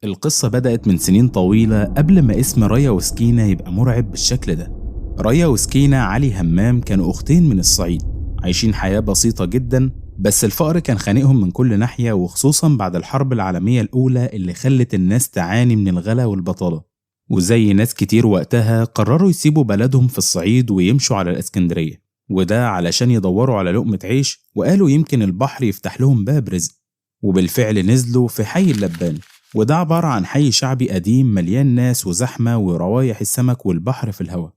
القصة بدأت من سنين طويلة قبل ما اسم ريا وسكينة يبقى مرعب بالشكل ده. ريا وسكينة علي همام كانوا أختين من الصعيد، عايشين حياة بسيطة جدا، بس الفقر كان خانقهم من كل ناحية، وخصوصا بعد الحرب العالمية الأولى اللي خلت الناس تعاني من الغلا والبطالة. وزي ناس كتير وقتها قرروا يسيبوا بلدهم في الصعيد ويمشوا على الإسكندرية، وده علشان يدوروا على لقمة عيش، وقالوا يمكن البحر يفتح لهم باب رزق. وبالفعل نزلوا في حي اللبان، وده عبارة عن حي شعبي قديم مليان ناس وزحمة وروايح السمك والبحر في الهواء.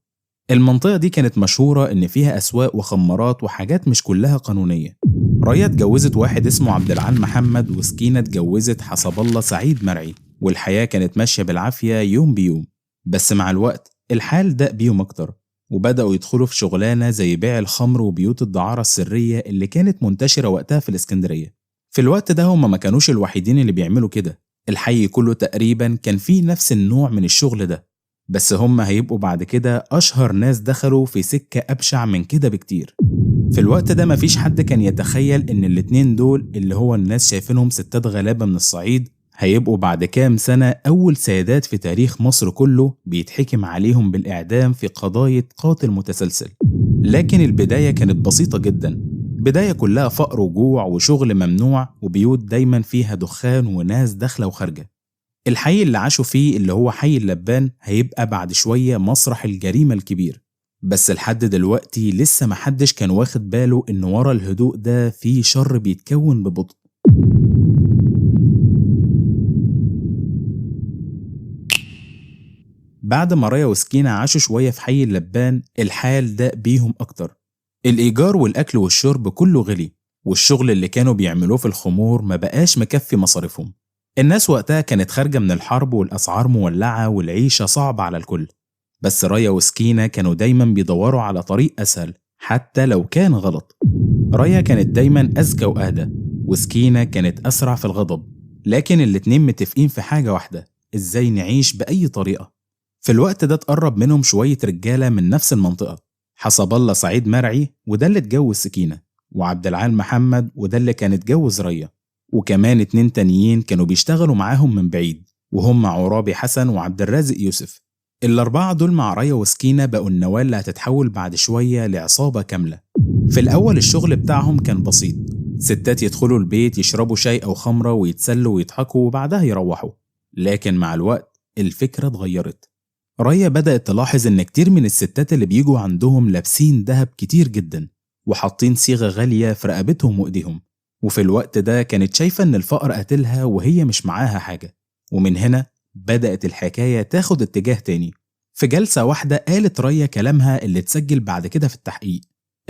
المنطقة دي كانت مشهورة إن فيها أسواق وخمارات وحاجات مش كلها قانونية. ريا اتجوزت واحد اسمه عبد العال محمد، وسكينة اتجوزت حسب الله سعيد مرعي، والحياة كانت ماشية بالعافية يوم بيوم. بس مع الوقت الحال داق بيهم أكتر، وبدأوا يدخلوا في شغلانة زي بيع الخمر وبيوت الدعارة السرية اللي كانت منتشرة وقتها في الإسكندرية. في الوقت ده هم ما كانوش الوحيدين اللي بيعملوا كده، الحي كله تقريبا كان فيه نفس النوع من الشغل ده، بس هم هيبقوا بعد كده أشهر ناس دخلوا في سكة أبشع من كده بكتير. في الوقت ده مفيش حد كان يتخيل إن الاتنين دول اللي هو الناس شايفينهم ستات غلابة من الصعيد هيبقوا بعد كام سنة أول سيدات في تاريخ مصر كله بيتحكم عليهم بالإعدام في قضايا قاتل متسلسل. لكن البداية كانت بسيطة جدا، بداية كلها فقر وجوع وشغل ممنوع وبيوت دايما فيها دخان وناس داخلة وخارجة. الحي اللي عاشوا فيه اللي هو حي اللبان هيبقى بعد شوية مسرح الجريمة الكبير، بس لحد دلوقتي لسه محدش كان واخد باله إن ورا الهدوء ده فيه شر بيتكون ببطء. بعد ما ريا وسكينة عاشوا شوية في حي اللبان الحال ده بيهم أكتر. الإيجار والأكل والشرب كله غلي، والشغل اللي كانوا بيعملوه في الخمور ما بقاش مكفي مصاريفهم. الناس وقتها كانت خارجة من الحرب والأسعار مولعة والعيشة صعبة على الكل، بس ريا وسكينة كانوا دايما بيدوروا على طريق أسهل حتى لو كان غلط. ريا كانت دايما أذكى وأهدى، وسكينة كانت أسرع في الغضب، لكن الاتنين متفقين في حاجة واحدة: إزاي نعيش بأي طريقة. في الوقت ده اتقرب منهم شوية رجالة من نفس المنطقة: حسب الله سعيد مرعي وده اللي اتجوز سكينة، وعبد العال محمد وده اللي كان اتجوز ريا، وكمان 2 تانيين كانوا بيشتغلوا معاهم من بعيد وهم عرابي حسن وعبد الرازق يوسف. الأربعة دول مع ريا وسكينة بقوا النواة اللي هتتحول بعد شوية لعصابة كاملة. في الأول الشغل بتاعهم كان بسيط: ستات يدخلوا البيت يشربوا شاي أو خمرة ويتسلوا ويضحكوا وبعدها يروحوا. لكن مع الوقت الفكرة اتغيرت. ريا بدأت تلاحظ إن كتير من الستات اللي بيجوا عندهم لابسين دهب كتير جدا وحاطين صيغة غالية في رقبتهم وإيديهم، وفي الوقت ده كانت شايفة إن الفقر قتلها وهي مش معاها حاجة. ومن هنا بدأت الحكاية تاخد اتجاه تاني. في جلسة واحدة قالت ريا كلامها اللي اتسجل بعد كده في التحقيق: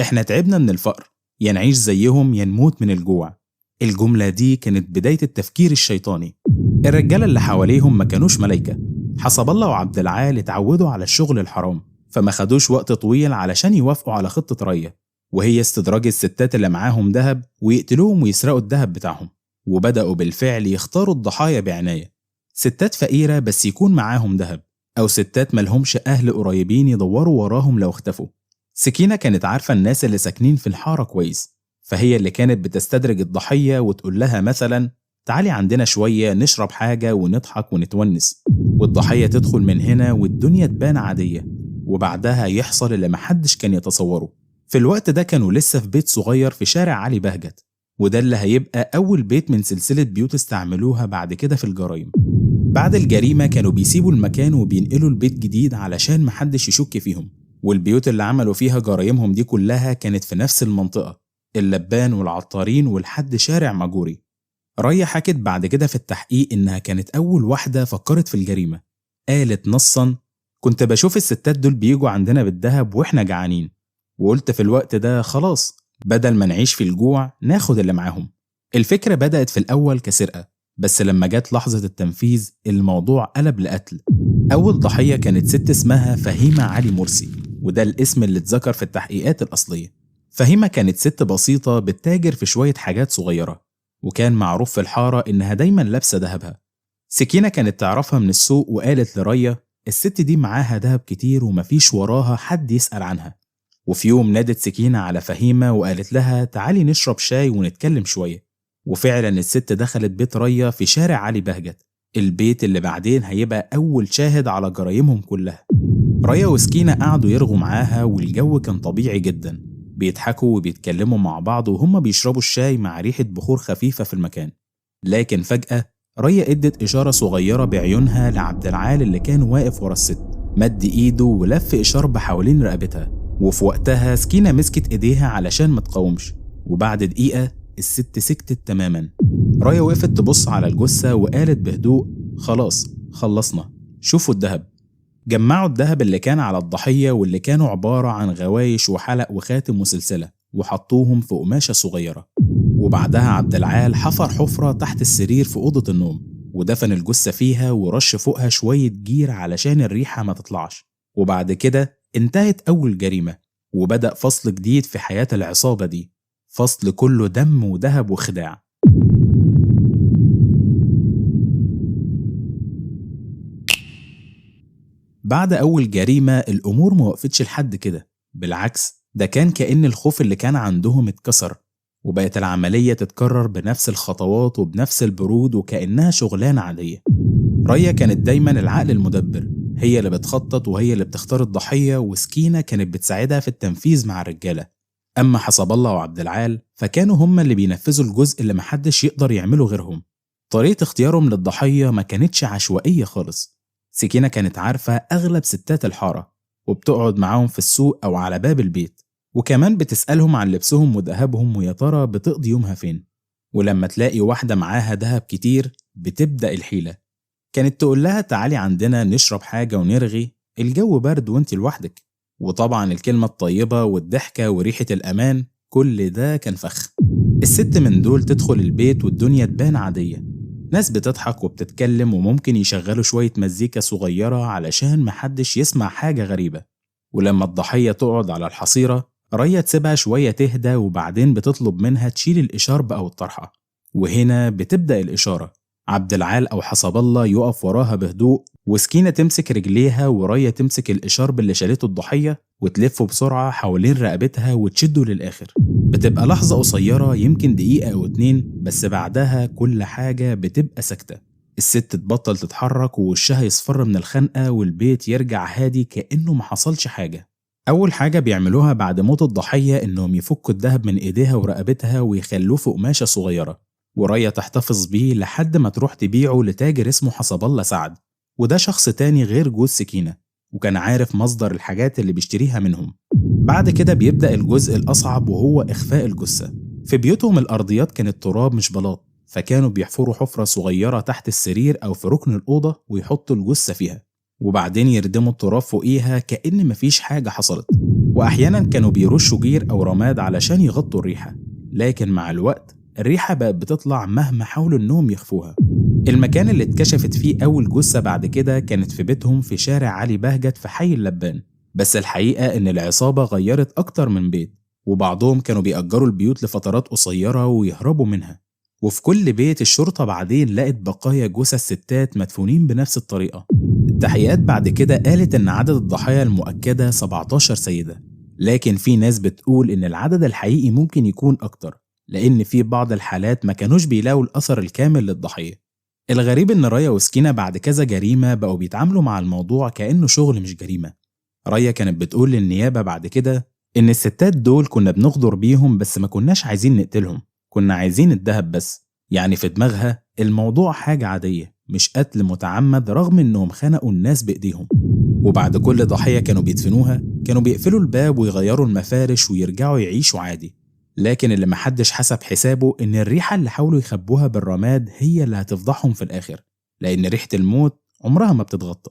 إحنا تعبنا من الفقر، يا نعيش زيهم يا نموت من الجوع. الجملة دي كانت بداية التفكير الشيطاني. الرجالة اللي حواليهم ما كانوش ملايكة. حسب الله وعبد العال اتعودوا على الشغل الحرام، فما خدوش وقت طويل علشان يوافقوا على خطة ريا، وهي استدراج الستات اللي معاهم دهب ويقتلوهم ويسرقوا الدهب بتاعهم. وبدأوا بالفعل يختاروا الضحايا بعناية: ستات فقيرة بس يكون معاهم دهب، أو ستات ملهمش أهل قريبين يدوروا وراهم لو اختفوا. سكينة كانت عارفة الناس اللي ساكنين في الحارة كويس، فهي اللي كانت بتستدرج الضحية وتقول لها مثلا: تعالي عندنا شوية نشرب حاجة ونضحك ونتونس. والضحية تدخل من هنا والدنيا تبان عادية، وبعدها يحصل اللي محدش كان يتصوره. في الوقت ده كانوا لسه في بيت صغير في شارع علي بهجت، وده اللي هيبقى أول بيت من سلسلة بيوت استعملوها بعد كده في الجرايم. بعد الجريمة كانوا بيسيبوا المكان وبينقلوا البيت جديد علشان محدش يشك فيهم، والبيوت اللي عملوا فيها جرايمهم دي كلها كانت في نفس المنطقة: اللبان والعطارين والحد شارع ماجوري. ريا حكت بعد كده في التحقيق إنها كانت أول واحدة فكرت في الجريمة. قالت نصا: كنت بشوف الستات دول بيجوا عندنا بالدهب وإحنا جعانين، وقلت في الوقت ده خلاص بدل ما نعيش في الجوع ناخد اللي معاهم. الفكرة بدأت في الأول كسرقة، بس لما جت لحظة التنفيذ الموضوع قلب لقتل. أول ضحية كانت ست اسمها فهيمة علي مرسي، وده الاسم اللي اتذكر في التحقيقات الأصلية. فهيمة كانت ست بسيطة بتتاجر في شوية حاجات صغيرة، وكان معروف في الحارة إنها دايما لابسة دهبها. سكينة كانت تعرفها من السوق وقالت لريا: الست دي معاها دهب كتير ومفيش وراها حد يسأل عنها. وفي يوم نادت سكينة على فهيمة وقالت لها: تعالي نشرب شاي ونتكلم شوية. وفعلا الست دخلت بيت ريا في شارع علي بهجت، البيت اللي بعدين هيبقى أول شاهد على جرايمهم كلها. رايا وسكينة قعدوا يرغوا معاها والجو كان طبيعي جدا، بيضحكوا وبيتكلموا مع بعض وهم بيشربوا الشاي مع ريحة بخور خفيفة في المكان. لكن فجأة رايا ادت إشارة صغيرة بعيونها لعبد العال اللي كان واقف ورا الست، مد إيده ولف إشارة حوالين رقبتها، وفي وقتها سكينة مسكت إيديها علشان ما تقاومش، وبعد دقيقة الست سكتت تماما. رايا وقفت تبص على الجثة وقالت بهدوء: خلاص خلصنا، شوفوا الدهب. جمعوا الدهب اللي كان على الضحية واللي كانوا عبارة عن غوايش وحلق وخاتم وسلسلة، وحطوهم في قماشة صغيرة. وبعدها عبد العال حفر حفرة تحت السرير في أوضة النوم، ودفن الجثة فيها ورش فوقها شوية جير علشان الريحة ما تطلعش. وبعد كده انتهت أول جريمة، وبدأ فصل جديد في حياة العصابة دي، فصل كله دم ودهب وخداع. بعد أول جريمة الأمور ما وقفتش لحد كده، بالعكس ده كان كأن الخوف اللي كان عندهم اتكسر، وبقت العملية تتكرر بنفس الخطوات وبنفس البرود وكأنها شغلانة عادية. رايا كانت دايما العقل المدبر، هي اللي بتخطط وهي اللي بتختار الضحية، وسكينة كانت بتساعدها في التنفيذ مع الرجالة. أما حسب الله وعبد العال فكانوا هما اللي بينفذوا الجزء اللي محدش يقدر يعمله غيرهم. طريقة اختيارهم للضحية ما كانتش عشوائية خالص. سكينة كانت عارفة أغلب ستات الحارة، وبتقعد معاهم في السوق أو على باب البيت، وكمان بتسألهم عن لبسهم وذهبهم ويا ترى بتقضي يومها فين. ولما تلاقي واحدة معاها ذهب كتير بتبدأ الحيلة. كانت تقول لها: تعالي عندنا نشرب حاجة ونرغي، الجو برد وانت لوحدك. وطبعا الكلمة الطيبة والضحكة وريحة الأمان كل ده كان فخ. الست من دول تدخل البيت والدنيا تبان عادية، ناس بتضحك وبتتكلم وممكن يشغلوا شوية مزيكا صغيرة علشان محدش يسمع حاجة غريبة. ولما الضحية تقعد على الحصيرة رايا تسيبها شوية تهدى، وبعدين بتطلب منها تشيل الإشارب أو الطرحة، وهنا بتبدأ الإشارة. عبد العال أو حسب الله يقف وراها بهدوء، وسكينة تمسك رجليها ورايا تمسك الإشارب اللي شالته الضحية وتلفه بسرعة حوالين رقبتها وتشده للآخر. بتبقى لحظة قصيرة، يمكن دقيقة أو 2، بس بعدها كل حاجة بتبقى ساكتة. الست تبطل تتحرك ووشها يصفر من الخنقة، والبيت يرجع هادي كأنه محصلش حاجة. أول حاجة بيعملوها بعد موت الضحية إنهم يفكوا الدهب من إيديها ورقبتها ويخلوه في قماشة صغيرة، ورايا تحتفظ بيه لحد ما تروح تبيعه لتاجر اسمه حسب الله سعد، وده شخص تاني غير جوز سكينة، وكان عارف مصدر الحاجات اللي بيشتريها منهم. بعد كده بيبدأ الجزء الأصعب وهو إخفاء الجثة. في بيوتهم الأرضيات كانت تراب مش بلاط، فكانوا بيحفروا حفرة صغيرة تحت السرير أو في ركن الأوضة ويحطوا الجثة فيها، وبعدين يردموا التراب فوقيها كأن مفيش حاجة حصلت. وأحيانا كانوا بيرشوا جير أو رماد علشان يغطوا الريحة، لكن مع الوقت الريحة بقت بتطلع مهما حاولوا إنهم يخفوها. المكان اللي اتكشفت فيه أول جثة بعد كده كانت في بيتهم في شارع علي بهجت في حي اللبان، بس الحقيقة إن العصابة غيرت أكتر من بيت، وبعضهم كانوا بيأجروا البيوت لفترات قصيرة ويهربوا منها. وفي كل بيت الشرطة بعدين لقت بقايا جثث ستات مدفونين بنفس الطريقة. التحقيقات بعد كده قالت إن عدد الضحايا المؤكدة 17 سيدة، لكن في ناس بتقول إن العدد الحقيقي ممكن يكون أكتر، لأن في بعض الحالات ما كانوش بيلاقوا الأثر الكامل للضحية. الغريب إن رايا وسكينة بعد كذا جريمة بقوا بيتعاملوا مع الموضوع كأنه شغل مش جريمة. رايا كانت بتقول للنيابة بعد كده إن الستات دول كنا بنغدر بيهم بس ما كناش عايزين نقتلهم، كنا عايزين الدهب بس. يعني في دماغها الموضوع حاجة عادية مش قتل متعمد، رغم إنهم خنقوا الناس بإيديهم. وبعد كل ضحية كانوا بيدفنوها كانوا بيقفلوا الباب ويغيروا المفارش ويرجعوا يعيشوا عادي. لكن اللي محدش حسب حسابه إن الريحة اللي حاولوا يخبوها بالرماد هي اللي هتفضحهم في الآخر، لأن ريحة الموت عمرها ما بتتغطى.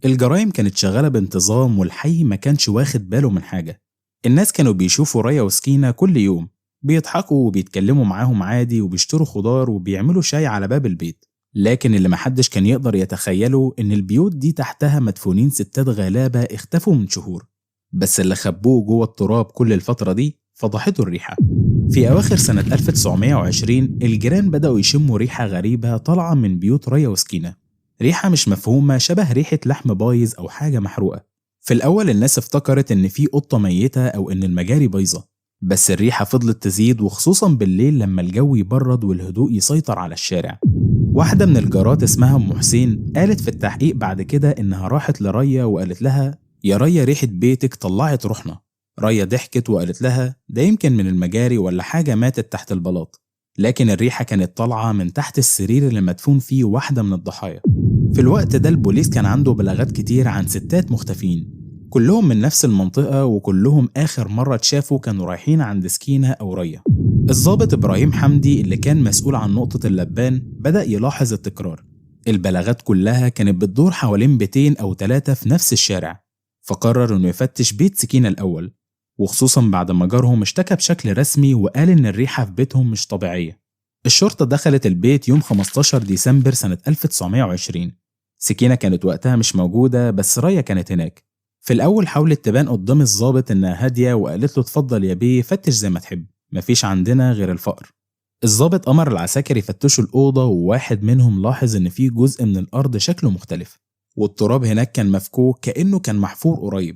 الجرائم كانت شغالة بانتظام، والحي ما كانش واخد باله من حاجة. الناس كانوا بيشوفوا رايا وسكينة كل يوم، بيضحكوا وبيتكلموا معاهم عادي وبيشتروا خضار وبيعملوا شاي على باب البيت. لكن اللي محدش كان يقدر يتخيله إن البيوت دي تحتها مدفونين ستات غلابة اختفوا من شهور، بس اللي خبوه جوه التراب كل الفترة دي فضحته الريحة. في أواخر سنة 1920 الجيران بدأوا يشموا ريحة غريبة طالعة من بيوت رايا وسكينة، ريحة مش مفهومة شبه ريحة لحم بايظ أو حاجة محروقة. في الأول الناس افتكرت إن في قطة ميتة أو إن المجاري بايظة، بس الريحة فضلت تزيد، وخصوصا بالليل لما الجو يبرد والهدوء يسيطر على الشارع. واحدة من الجارات اسمها أم حسين قالت في التحقيق بعد كده إنها راحت لريا وقالت لها: يا ريا، ريحة بيتك طلعت روحنا. ريا ضحكت وقالت لها: ده يمكن من المجاري ولا حاجة ماتت تحت البلاط. لكن الريحة كانت طالعة من تحت السرير اللي مدفون فيه واحدة من الضحايا. في الوقت ده البوليس كان عنده بلاغات كتير عن ستات مختفين، كلهم من نفس المنطقة، وكلهم آخر مرة اتشافوا كانوا رايحين عند سكينة أو ريا. الضابط إبراهيم حمدي اللي كان مسؤول عن نقطة اللبان بدأ يلاحظ التكرار. البلاغات كلها كانت بتدور حوالين بيتين أو 3 في نفس الشارع، فقرر إنه يفتش بيت سكينة الأول، وخصوصا بعد ما جارهم اشتكى بشكل رسمي وقال إن الريحة في بيتهم مش طبيعية. الشرطة دخلت البيت يوم 15 ديسمبر سنة 1920. سكينة كانت وقتها مش موجودة، بس ريا كانت هناك. في الأول حاولت تبان قدام الضابط إنها هادية وقالت له: اتفضل يا بيه، فتش زي ما تحب، مفيش عندنا غير الفقر. الضابط أمر العساكر يفتشوا الأوضة، وواحد منهم لاحظ إن في جزء من الأرض شكله مختلف، والتراب هناك كان مفكوك كأنه كان محفور قريب.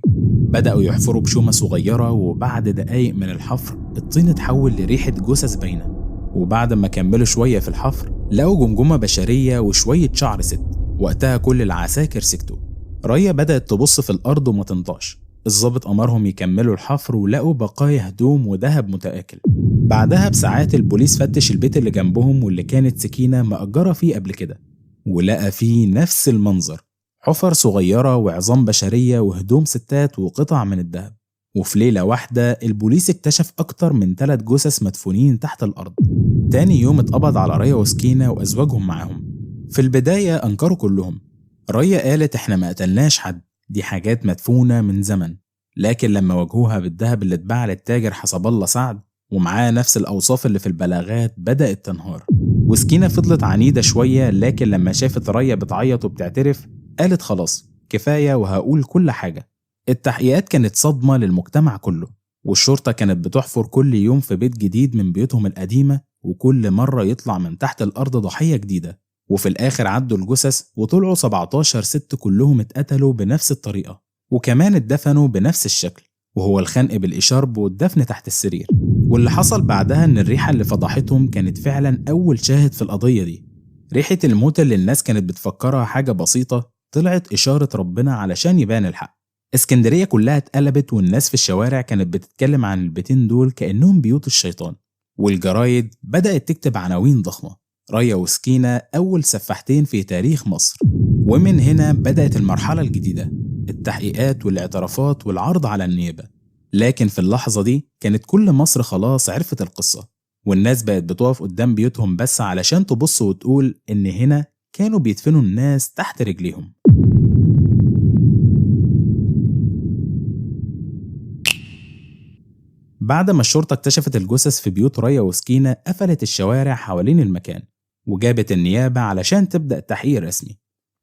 بدأوا يحفروا بشومة صغيرة، وبعد دقايق من الحفر الطين اتحول لريحة جثث باينة. وبعد ما كملوا شوية في الحفر لقوا جمجمة بشرية وشوية شعر ست. وقتها كل العساكر سكتوا. ريا بدأت تبص في الأرض وما تنطقش. الضابط أمرهم يكملوا الحفر، ولقوا بقايا هدوم وذهب متآكل. بعدها بساعات البوليس فتش البيت اللي جنبهم واللي كانت سكينة مأجرة فيه قبل كده، ولقى فيه نفس المنظر: حفر صغيرة وعظام بشرية وهدوم ستات وقطع من الذهب. وفي ليلة واحدة البوليس اكتشف أكتر من 3 جثث مدفونين تحت الأرض. تاني يوم اتقبض على ريا وسكينة وأزواجهم معاهم. في البداية أنكروا كلهم. ريا قالت: احنا ما قتلناش حد، دي حاجات مدفونة من زمن. لكن لما واجهوها بالذهب اللي اتباع للتاجر حسب الله سعد ومعاه نفس الأوصاف اللي في البلاغات بدأت تنهار. وسكينة فضلت عنيدة شوية، لكن لما شافت ريا بتعيط وبتعترف قالت: خلاص كفاية وهقول كل حاجة. التحقيقات كانت صدمة للمجتمع كله، والشرطة كانت بتحفر كل يوم في بيت جديد من بيوتهم القديمة، وكل مرة يطلع من تحت الأرض ضحية جديدة. وفي الآخر عدوا الجثث وطلعوا 17 ست كلهم اتقتلوا بنفس الطريقة، وكمان اتدفنوا بنفس الشكل، وهو الخنق بالإشارب والدفن تحت السرير. واللي حصل بعدها إن الريحة اللي فضحتهم كانت فعلا أول شاهد في القضية دي. ريحة الموت اللي الناس كانت بتفكرها حاجة بسيطة طلعت إشارة ربنا علشان يبان الحق. اسكندرية كلها اتقلبت، والناس في الشوارع كانت بتتكلم عن البيتين دول كأنهم بيوت الشيطان. والجرايد بدأت تكتب عناوين ضخمة: ريا وسكينة أول سفاحتين في تاريخ مصر. ومن هنا بدأت المرحلة الجديدة: التحقيقات والاعترافات والعرض على النيابة. لكن في اللحظة دي كانت كل مصر خلاص عرفت القصة، والناس بقت بتقف قدام بيوتهم بس علشان تبص وتقول إن هنا كانوا بيدفنوا الناس تحت رجليهم. بعد ما الشرطة اكتشفت الجثث في بيوت ريا وسكينة قفلت الشوارع حوالين المكان، وجابت النيابة علشان تبدأ تحقيق رسمي.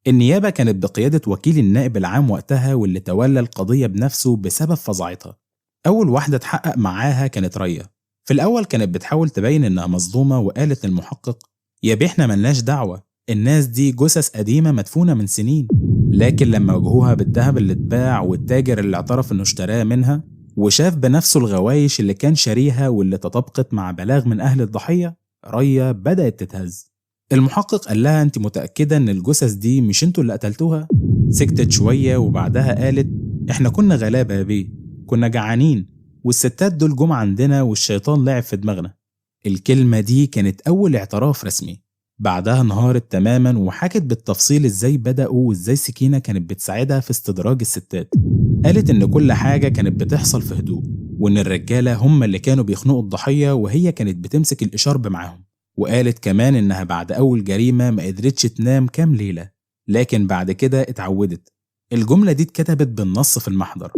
النيابة كانت بقيادة وكيل النائب العام وقتها، واللي تولى القضية بنفسه بسبب فظاعتها. أول واحدة اتحقق معاها كانت ريا. في الأول كانت بتحاول تبين إنها مظلومة، وقالت للمحقق: يا بيه احنا ملناش دعوة، الناس دي جثث قديمة مدفونة من سنين. لكن لما واجهوها بالذهب اللي اتباع والتاجر اللي اعترف إنه اشتراه منها، وشاف بنفسه الغوايش اللي كان شاريها واللي تطابقت مع بلاغ من أهل الضحية، ريا بدأت تتهز. المحقق قال لها: انت متأكدة ان الجثث دي مش انتوا اللي قتلتوها؟ سكتت شوية وبعدها قالت: احنا كنا غلابة يا بيه، كنا جعانين، والستات دول جم عندنا والشيطان لعب في دماغنا. الكلمة دي كانت أول اعتراف رسمي. بعدها انهارت تماما وحكت بالتفصيل ازاي بدأوا وازاي سكينة كانت بتساعدها في استدراج الستات. قالت ان كل حاجة كانت بتحصل في هدوء، وان الرجالة هم اللي كانوا بيخنقوا الضحية وهي كانت بتمسك الإشارب معاهم. وقالت كمان إنها بعد أول جريمة ما قدرتش تنام كام ليلة، لكن بعد كده اتعودت. الجملة دي اتكتبت بالنص في المحضر.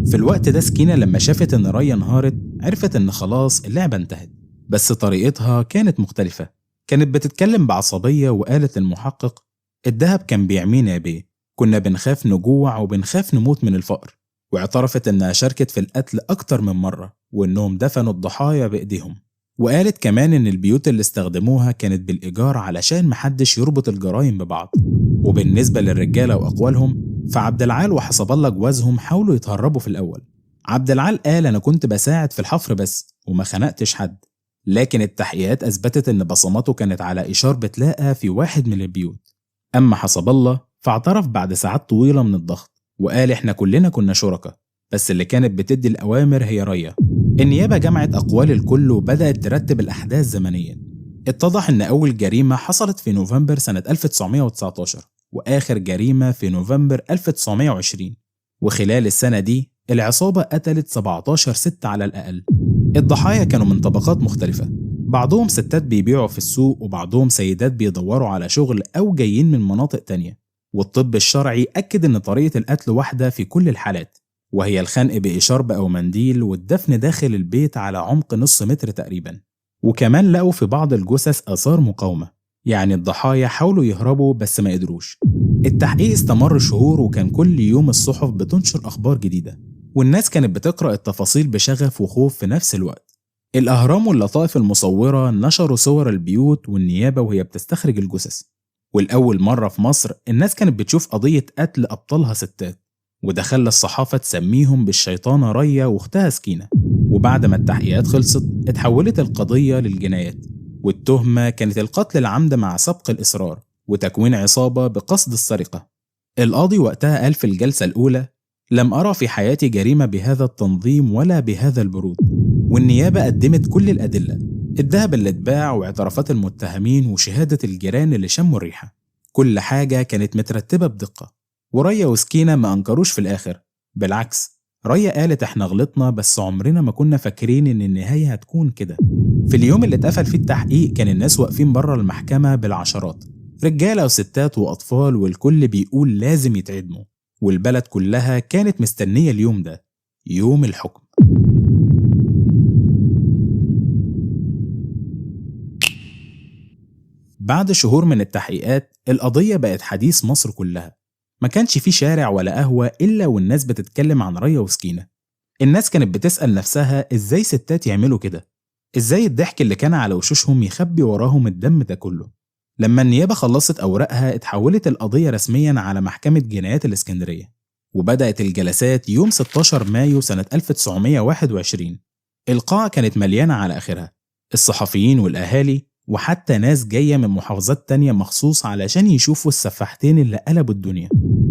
في الوقت ده سكينة لما شافت إن ريا انهارت عرفت إن خلاص اللعبة انتهت، بس طريقتها كانت مختلفة. كانت بتتكلم بعصبية وقالت للمحقق: الدهب كان بيعمينا يا بيه، كنا بنخاف نجوع وبنخاف نموت من الفقر. واعترفت إنها شاركت في القتل أكتر من مرة، وإنهم دفنوا الضحايا بإيديهم. وقالت كمان إن البيوت اللي استخدموها كانت بالإيجار علشان محدش يربط الجرايم ببعض. وبالنسبة للرجالة وأقوالهم، فعبد العال وحسب الله جوازهم حاولوا يتهربوا في الأول عبد العال قال أنا كنت بساعد في الحفر بس وما خنقتش حد، لكن التحقيقات أثبتت إن بصماته كانت على إشار بتلاقى في واحد من البيوت. أما حسب الله فاعترف بعد ساعات طويلة من الضغط وقال إحنا كلنا كنا شركاء، بس اللي كانت بتدي الأوامر هي ريا. النيابة جمعت أقوال الكل وبدأت ترتب الأحداث زمنيا. اتضح إن أول جريمة حصلت في نوفمبر سنة 1919 وآخر جريمة في نوفمبر 1920، وخلال السنة دي العصابة قتلت 17 ست على الأقل. الضحايا كانوا من طبقات مختلفة، بعضهم ستات بيبيعوا في السوق وبعضهم سيدات بيدوروا على شغل أو جايين من مناطق تانية. والطب الشرعي أكد إن طريقة القتل واحدة في كل الحالات، وهي الخنق بإشارب أو منديل والدفن داخل البيت على عمق نص متر تقريبا. وكمان لقوا في بعض الجثث آثار مقاومة، يعني الضحايا حاولوا يهربوا بس ما قدروش. التحقيق استمر شهور وكان كل يوم الصحف بتنشر أخبار جديدة، والناس كانت بتقرأ التفاصيل بشغف وخوف في نفس الوقت. الأهرام واللطائف المصورة نشروا صور البيوت والنيابة وهي بتستخرج الجثث، والأول مرة في مصر الناس كانت بتشوف قضية قتل أبطالها ستات، وده خلى الصحافة تسميهم بالشيطانة ريا واختها سكينة. وبعد ما التحقيقات خلصت اتحولت القضية للجنايات، والتهمة كانت القتل العمد مع سبق الإصرار وتكوين عصابة بقصد السرقة. القاضي وقتها قال في الجلسة الأولى لم أرى في حياتي جريمة بهذا التنظيم ولا بهذا البرود. والنيابة قدمت كل الأدلة، الذهب اللي اتباع واعترافات المتهمين وشهادة الجيران اللي شموا الريحة، كل حاجة كانت مترتبة بدقة. وريا وسكينة ما أنكروش في الآخر، بالعكس ريا قالت احنا غلطنا بس عمرنا ما كنا فاكرين ان النهاية هتكون كده. في اليوم اللي اتقفل فيه التحقيق كان الناس واقفين بره المحكمة بالعشرات، رجالة وستات وأطفال، والكل بيقول لازم يتعدموا، والبلد كلها كانت مستنية اليوم ده، يوم الحكم. بعد شهور من التحقيقات القضية بقت حديث مصر كلها، ما كانش في شارع ولا قهوة إلا والناس بتتكلم عن ريا وسكينة. الناس كانت بتسأل نفسها إزاي ستات يعملوا كده، إزاي الضحك اللي كان على وشوشهم يخبي وراهم الدم ده كله. لما النيابة خلصت أوراقها اتحولت القضية رسميا على محكمة جنايات الإسكندرية، وبدأت الجلسات يوم 16 مايو سنة 1921. القاعة كانت مليانة على آخرها، الصحفيين والأهالي وحتى ناس جاية من محافظات تانية مخصوص علشان يشوفوا السفاحتين اللي قلبوا الدنيا.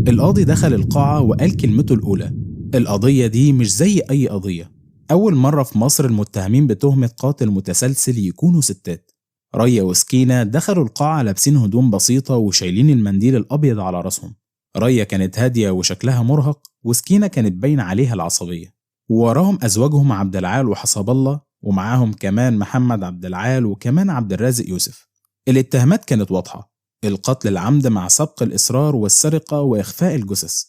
القاضي دخل القاعة وقال كلمته الأولى: القضية دي مش زي أي قضية، أول مرة في مصر المتهمين بتهمة قاتل متسلسل يكونوا ستات. ريا وسكينة دخلوا القاعة لابسين هدوم بسيطة وشايلين المنديل الأبيض على راسهم. ريا كانت هادية وشكلها مرهق، وسكينة كانت باين عليها العصبية. ووراهم أزواجهم عبد العال وحسب الله، ومعاهم كمان محمد عبد العال وكمان عبد الرازق يوسف. الاتهامات كانت واضحة: القتل العمد مع سبق الإصرار والسرقة وإخفاء الجثث.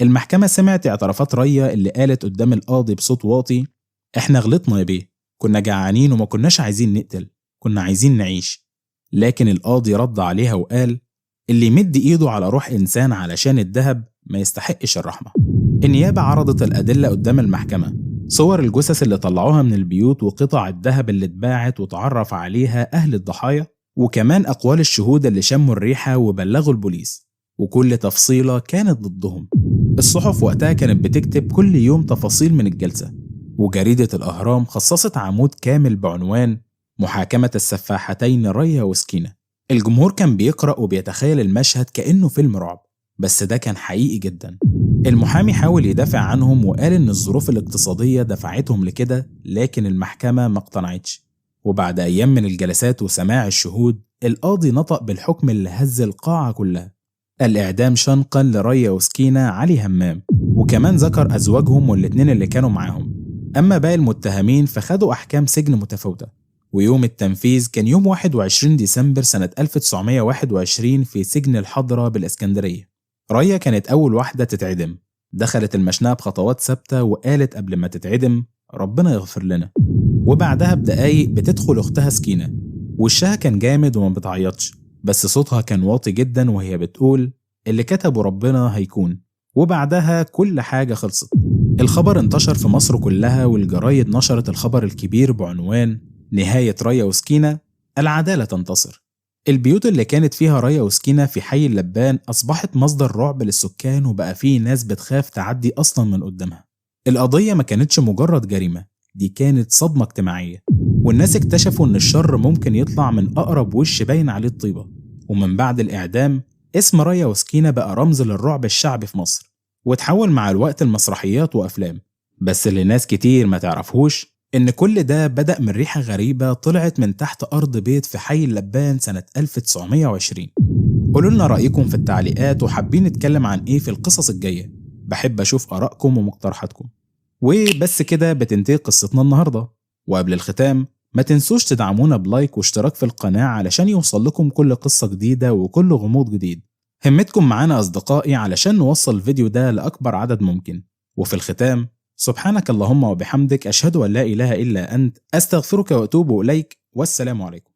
المحكمة سمعت اعترافات ريا اللي قالت قدام القاضي بصوت واطي: احنا غلطنا يا بيه، كنا جعانين وما كناش عايزين نقتل، كنا عايزين نعيش. لكن القاضي رد عليها وقال: اللي يمد ايده على روح انسان علشان الذهب ما يستحقش الرحمة. النيابة عرضت الأدلة قدام المحكمة: صور الجثث اللي طلعوها من البيوت وقطع الذهب اللي اتباعت وتعرف عليها أهل الضحايا، وكمان أقوال الشهود اللي شموا الريحة وبلغوا البوليس، وكل تفصيلة كانت ضدهم. الصحف وقتها كانت بتكتب كل يوم تفاصيل من الجلسة، وجريدة الأهرام خصصت عمود كامل بعنوان محاكمة السفاحتين ريا وسكينة. الجمهور كان بيقرأ وبيتخيل المشهد كأنه فيلم رعب، بس ده كان حقيقي جدا. المحامي حاول يدافع عنهم وقال إن الظروف الاقتصادية دفعتهم لكده، لكن المحكمة ما اقتنعتش. وبعد أيام من الجلسات وسماع الشهود القاضي نطق بالحكم اللي هز القاعة كلها: الإعدام شنقا لريا وسكينة علي همام، وكمان ذكر أزواجهم والاتنين اللي كانوا معاهم. أما باقي المتهمين فخدوا أحكام سجن متفاوتة، ويوم التنفيذ كان يوم 21 ديسمبر سنة 1921 في سجن الحضرة بالإسكندرية. ريا كانت أول واحدة تتعدم، دخلت المشنقة بخطوات ثابتة وقالت قبل ما تتعدم: ربنا يغفر لنا. وبعدها بدقايق بتدخل أختها سكينة، وشها كان جامد وما بتعيطش، بس صوتها كان واطي جدا وهي بتقول: اللي كتبه ربنا هيكون. وبعدها كل حاجة خلصت. الخبر انتشر في مصر كلها، والجرايد نشرت الخبر الكبير بعنوان نهاية ريا وسكينة، العدالة تنتصر. البيوت اللي كانت فيها ريا وسكينة في حي اللبان أصبحت مصدر رعب للسكان، وبقى فيه ناس بتخاف تعدي أصلا من قدامها. القضية ما كانتش مجرد جريمة، دي كانت صدمة اجتماعية، والناس اكتشفوا إن الشر ممكن يطلع من أقرب وش باين عليه الطيبة. ومن بعد الإعدام اسم ريا وسكينة بقى رمز للرعب الشعبي في مصر، وتحول مع الوقت لمسرحيات وأفلام. بس اللي ناس كتير ما تعرفهوش إن كل ده بدأ من ريحة غريبة طلعت من تحت أرض بيت في حي اللبان سنة 1920. قولوا لنا رأيكم في التعليقات، وحابين نتكلم عن إيه في القصص الجاية. بحب أشوف آرائكم ومقترحاتكم. وبس كده بتنتهي قصتنا النهاردة. وقبل الختام ما تنسوش تدعمونا بلايك واشتراك في القناة علشان يوصل لكم كل قصة جديدة وكل غموض جديد. همتكم معانا أصدقائي علشان نوصل الفيديو ده لأكبر عدد ممكن. وفي الختام، سبحانك اللهم وبحمدك، أشهد أن لا إله إلا أنت، أستغفرك وأتوب إليك، والسلام عليكم.